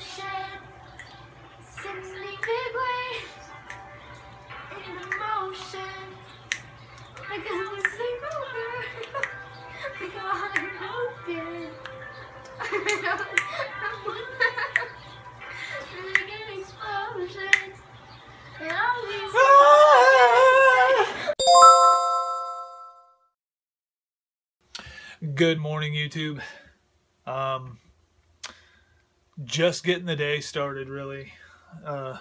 ocean, sending big waves into motion, like I was sleep over, like a heart open. Like an explosion, and all these Good morning, YouTube. Just getting the day started, really. Out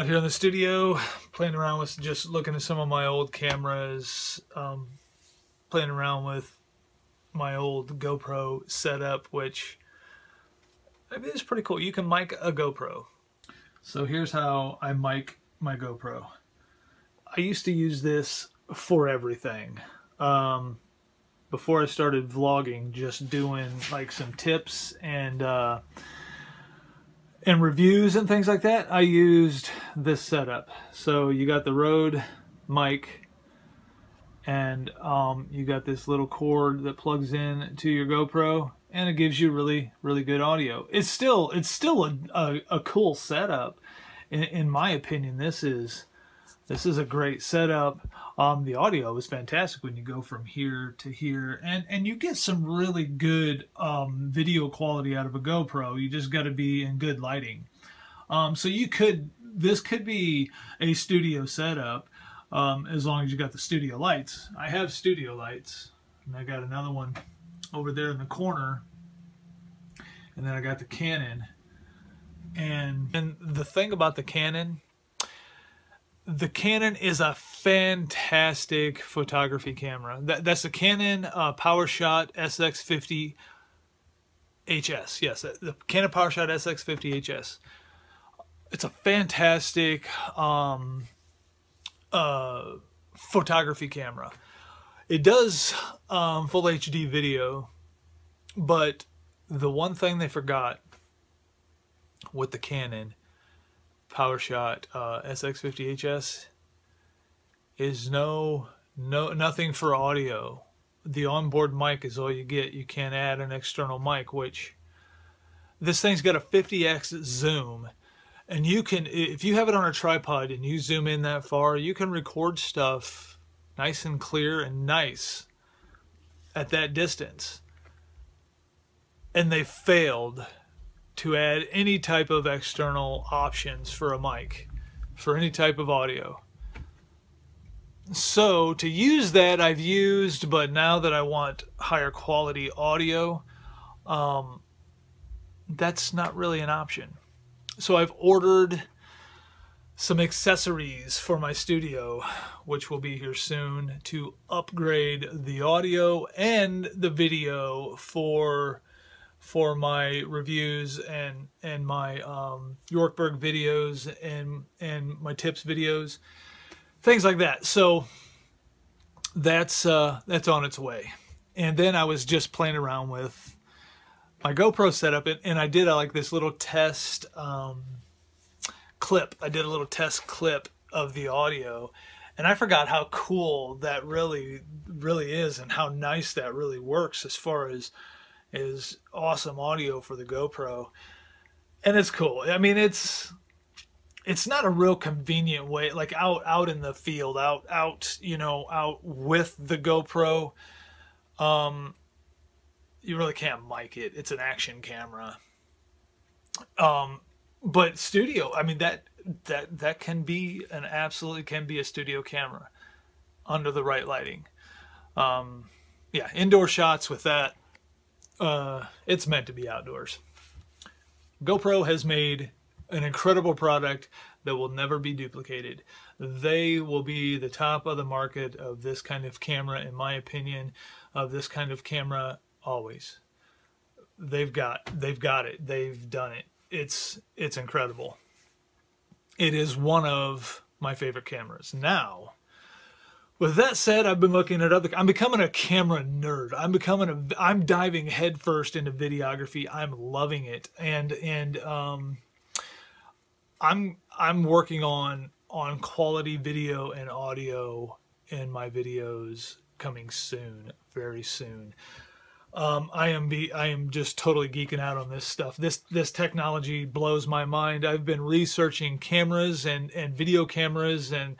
here in the studio, playing around with, just looking at some of my old cameras, playing around with my old GoPro setup, which I mean, is pretty cool. You can mic a GoPro. So here's how I mic my GoPro. I used to use this for everything. Before I started vlogging, just doing like some tips and reviews and things like that, I used this setup. So you got the Rode mic, and you got this little cord that plugs in to your GoPro, and it gives you really good audio. It's still a cool setup. In my opinion, this is a great setup. The audio is fantastic when you go from here to here, and you get some really good video quality out of a GoPro. You just got to be in good lighting. So this could be a studio setup as long as you got the studio lights. I have studio lights, and I got another one over there in the corner, and then I got the Canon. And the thing about the Canon is a fantastic photography camera. That's the Canon PowerShot SX50 HS. Yes, the Canon PowerShot SX50 HS. It's a fantastic photography camera. It does full HD video, but the one thing they forgot with the Canon PowerShot SX50 HS is nothing for audio. The onboard mic is all you get. You can't add an external mic, which this thing's got a 50x zoom, and you can, if you have it on a tripod and you zoom in that far, you can record stuff nice and clear and nice at that distance. And they failed to add any type of external options for a mic, for any type of audio. So to use that, I've used, but now that I want higher quality audio, that's not really an option. So I've ordered some accessories for my studio, which will be here soon, to upgrade the audio and the video for my reviews and my Yorkburg videos and my tips videos, things like that. So that's on its way. And then I was just playing around with my GoPro setup, and I did like this little test clip. I did a little test clip of the audio, and I forgot how cool that really is, and how nice that really works as far as is awesome audio for the GoPro. And it's cool. I mean, it's not a real convenient way, like out in the field, out you know, out with the GoPro. You really can't mic it. It's an action camera. But studio, I mean, that can be absolutely can be a studio camera under the right lighting. Yeah, indoor shots with that. It's meant to be outdoors. GoPro has made an incredible product that will never be duplicated. They will be the top of the market of this kind of camera, in my opinion, of this kind of camera always. They've got it. They've done it. It's incredible. It is one of my favorite cameras. Now, with that said, I've been looking at I'm becoming a camera nerd. I'm diving headfirst into videography. I'm loving it, and I'm working on quality video and audio in my videos coming soon, very soon. I am just totally geeking out on this stuff. This technology blows my mind. I've been researching cameras and video cameras and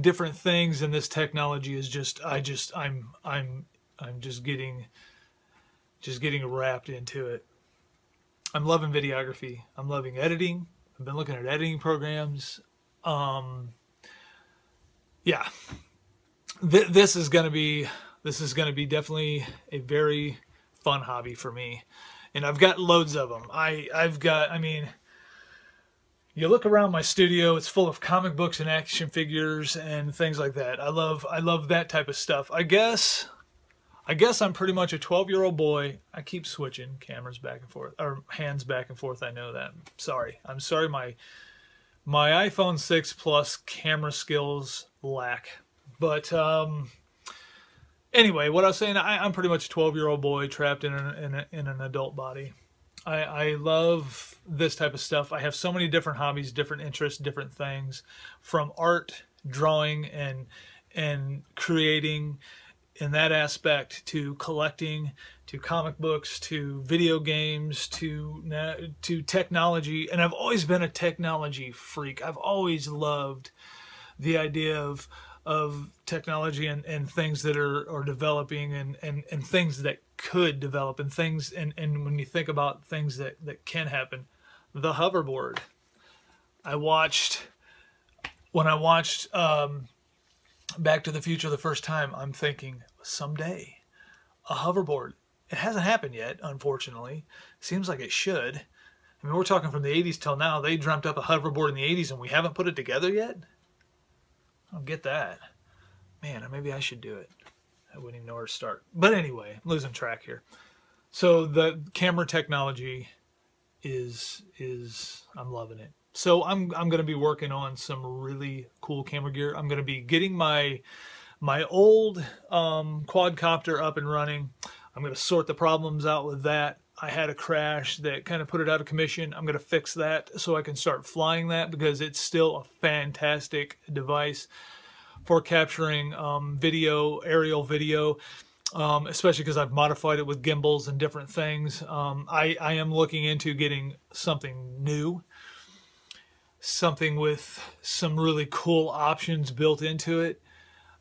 different things, and this technology is I'm just getting wrapped into it. I'm loving videography. I'm loving editing. I've been looking at editing programs. Yeah, this is gonna be definitely a very fun hobby for me, and I've got loads of them. I mean, you look around my studio, it's full of comic books and action figures and things like that. I love that type of stuff. I guess I'm pretty much a 12-year-old boy. I keep switching cameras back and forth, or hands back and forth. I know that. I'm sorry. My iPhone 6 Plus camera skills lack. But anyway, what I was saying, I'm pretty much a 12-year-old boy trapped in an adult body. I love this type of stuff. I have so many different hobbies, different interests, different things, from art, drawing, and creating in that aspect, to collecting, to comic books, to video games, to technology. And I've always been a technology freak. I've always loved the idea of technology and things that are developing and things that could develop and things and when you think about things that can happen. The hoverboard. When I watched Back to the Future the first time, I'm thinking, someday, a hoverboard. It hasn't happened yet, unfortunately. Seems like it should. I mean, we're talking from the 80s till now. They dreamt up a hoverboard in the 80s and we haven't put it together yet? I don't get that. Man, maybe I should do it. I wouldn't even know where to start. But anyway, I'm losing track here. So the camera technology is I'm loving it. So I'm going to be working on some really cool camera gear. I'm going to be getting my old quadcopter up and running. I'm going to sort the problems out with that. I had a crash that kind of put it out of commission. I'm going to fix that so I can start flying that, because it's still a fantastic device for capturing video, aerial video, especially because I've modified it with gimbals and different things. I am looking into getting something new, something with some really cool options built into it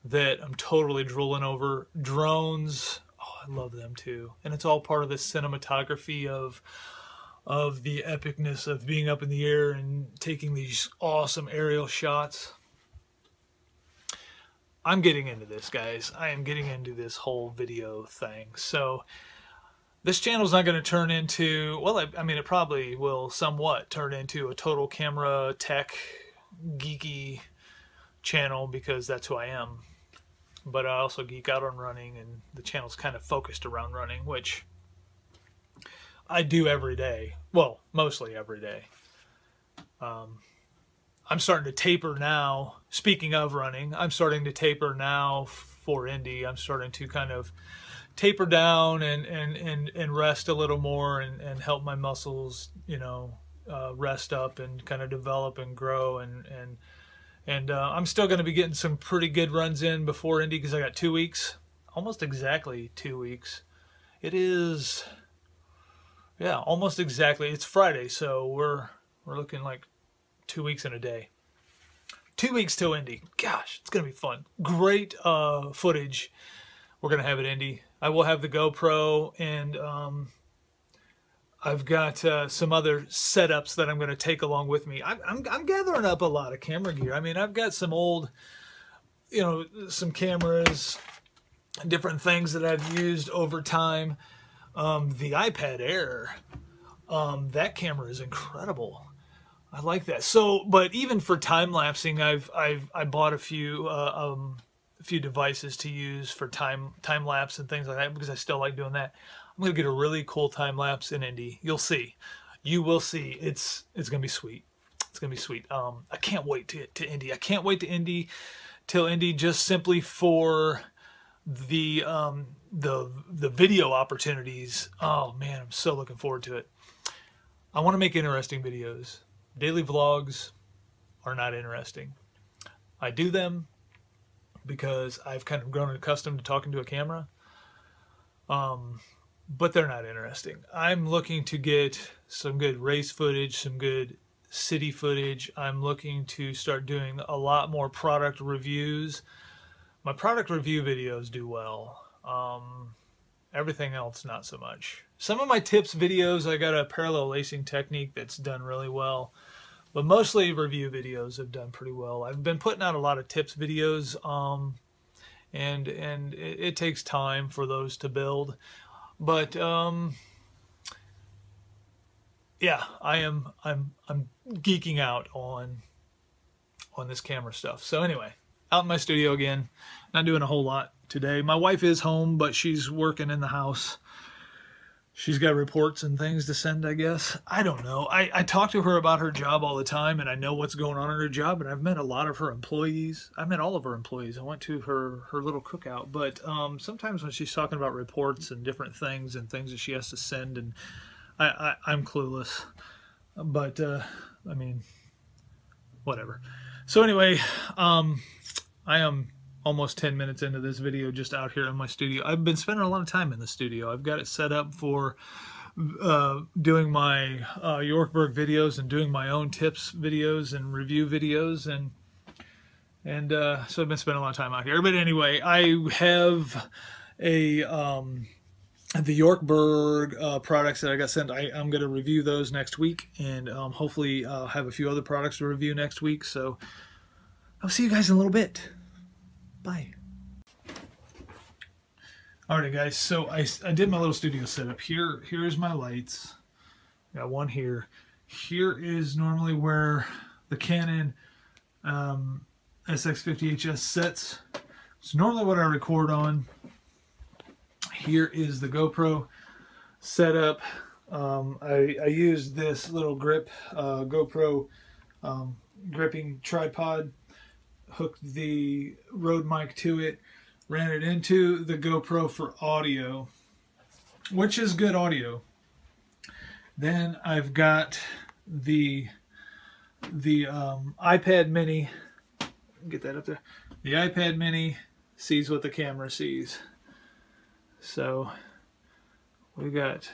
that I'm totally drooling over. Drones, oh, I love them too. And it's all part of the cinematography of the epicness of being up in the air and taking these awesome aerial shots. I'm getting into this, guys. I am getting into this whole video thing. So this channel's not going to turn into, well, I mean, it probably will somewhat turn into a total camera tech geeky channel, because that's who I am. But I also geek out on running, and the channel's kind of focused around running, which I do every day. Well, mostly every day. I'm starting to taper now. Speaking of running, I'm starting to taper now for Indy. I'm starting to kind of taper down and rest a little more and help my muscles, you know, rest up and kind of develop and grow. And I'm still going to be getting some pretty good runs in before Indy, because I got 2 weeks, almost exactly 2 weeks. It is, yeah, almost exactly. It's Friday, so we're looking like 2 weeks in a day. 2 weeks till Indy. Gosh, it's going to be fun. Great footage we're going to have at Indy. I will have the GoPro, and I've got some other setups that I'm going to take along with me. I'm gathering up a lot of camera gear. I mean, I've got some old, you know, some cameras, different things that I've used over time. The iPad Air, that camera is incredible. I like that. So, but even for time lapsing, I bought a few devices to use for time lapse and things like that, because I still like doing that. I'm gonna get a really cool time lapse in Indy. You'll see. You will see. It's gonna be sweet. It's gonna be sweet. I can't wait to Indy. I can't wait to Indy till Indy, just simply for the video opportunities. Oh man, I'm so looking forward to it. I want to make interesting videos. Daily vlogs are not interesting. I do them because I've kind of grown accustomed to talking to a camera. but they're not interesting. I'm looking to get some good race footage, some good city footage. I'm looking to start doing a lot more product reviews. My product review videos do well. Everything else, not so much. Some of my tips videos, I got a parallel lacing technique that's done really well. But mostly review videos have done pretty well. I've been putting out a lot of tips videos, and it takes time for those to build. But yeah, I'm geeking out on this camera stuff. So anyway, out in my studio again, not doing a whole lot today. My wife is home, but she's working in the house. She's got reports and things to send, I guess. I don't know. I talk to her about her job all the time, and I know what's going on in her job, and I've met a lot of her employees. I met all of her employees. I went to her little cookout. But sometimes when she's talking about reports and different things and things that she has to send, and I'm clueless. But, I mean, whatever. So anyway, I am almost 10 minutes into this video just out here in my studio. I've been spending a lot of time in the studio. I've got it set up for doing my Yorkburg videos and doing my own tips videos and review videos, and so I've been spending a lot of time out here. But anyway, I have a the Yorkburg products that I got sent. I'm going to review those next week, and hopefully have a few other products to review next week. So I'll see you guys in a little bit. Bye. Alright guys, so I did my little studio setup. Here's my lights. Got one here. Here is normally where the Canon SX50HS sits. It's normally what I record on. Here is the GoPro setup. I used this little grip GoPro gripping tripod. Hooked the Rode mic to it, ran it into the GoPro for audio, which is good audio. Then I've got the iPad mini. Get that up there. The iPad mini sees what the camera sees. So we got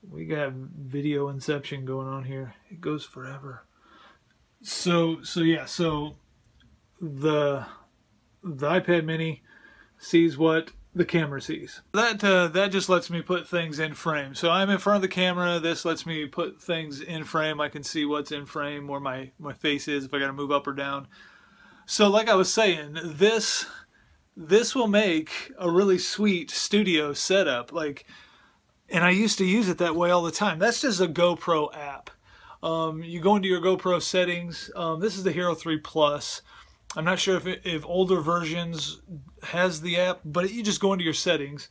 video inception going on here. It goes forever. So yeah, so the iPad mini sees what the camera sees. That just lets me put things in frame. So I'm in front of the camera. This lets me put things in frame. I can see what's in frame, where my face is, if I got to move up or down. So like I was saying, this will make a really sweet studio setup. And I used to use it that way all the time. That's just a GoPro app. You go into your GoPro settings. This is the Hero 3 Plus. I'm not sure if older versions has the app, but you just go into your settings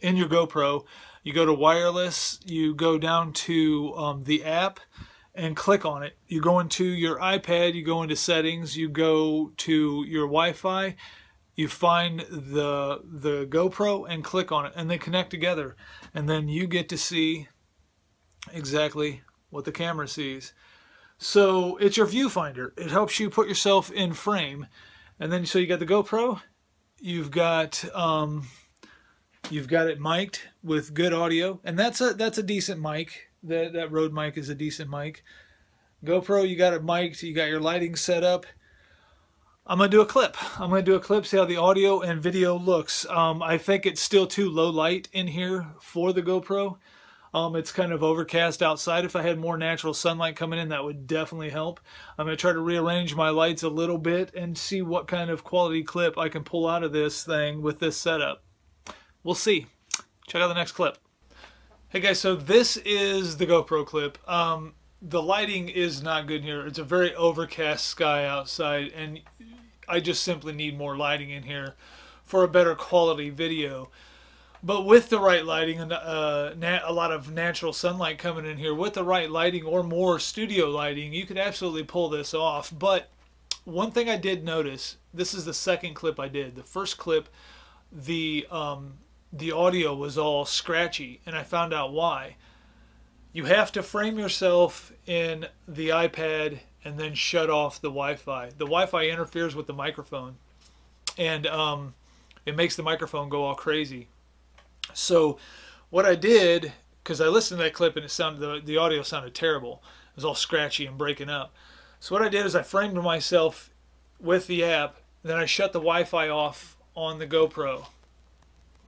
in your GoPro. You go to wireless. You go down to the app and click on it. You go into your iPad. You go into settings. You go to your Wi-Fi. You find the GoPro and click on it, and they connect together. And then you get to see exactly what the camera sees. So it's your viewfinder. It helps you put yourself in frame. And then so you got the GoPro, you've got it mic'd with good audio, and that's a decent mic. That Rode mic is a decent mic. GoPro, you got it mic'd, you got your lighting set up. I'm gonna do a clip. See how the audio and video looks. I think it's still too low light in here for the GoPro. It's kind of overcast outside. If I had more natural sunlight coming in, that would definitely help. I'm going to try to rearrange my lights a little bit and see what kind of quality clip I can pull out of this thing with this setup. We'll see. Check out the next clip. Hey guys, so this is the GoPro clip. The lighting is not good here. It's a very overcast sky outside, and I just simply need more lighting in here for a better quality video. But with the right lighting and a lot of natural sunlight coming in here, with the right lighting or more studio lighting, you could absolutely pull this off. But one thing I did notice, this is the second clip I did. The first clip, the audio was all scratchy, and I found out why. You have to frame yourself in the iPad and then shut off the Wi-Fi. The Wi-Fi interferes with the microphone, and it makes the microphone go all crazy. So what I did, because I listened to that clip and it sounded, the audio sounded terrible. It was all scratchy and breaking up. So what I did is I framed myself with the app, then I shut the Wi-Fi off on the GoPro,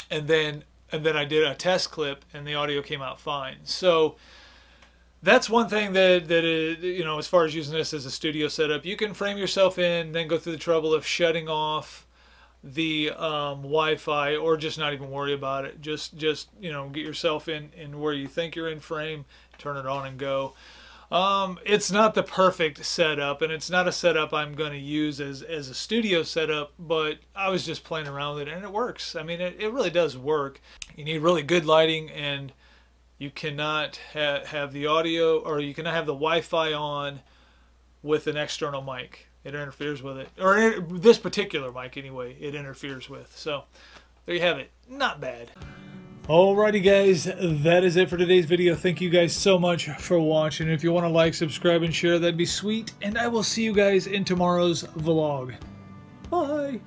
and then I did a test clip, and the audio came out fine. So that's one thing that is, you know, as far as using this as a studio setup, you can frame yourself in, then go through the trouble of shutting off the Wi-Fi, or just not even worry about it. Just you know, get yourself in where you think you're in frame, turn it on and go. It's not the perfect setup, and it's not a setup I'm going to use as a studio setup, but I was just playing around with it, and it works. I mean, it really does work. You need really good lighting, and you cannot have the audio, or you cannot have the Wi-Fi on with an external mic. It interferes with it, or this particular mic anyway, it interferes with. So there you have it. Not bad. Alrighty guys, that is it for today's video. Thank you guys so much for watching. If you want to like, subscribe, and share, that'd be sweet. And I will see you guys in tomorrow's vlog. Bye!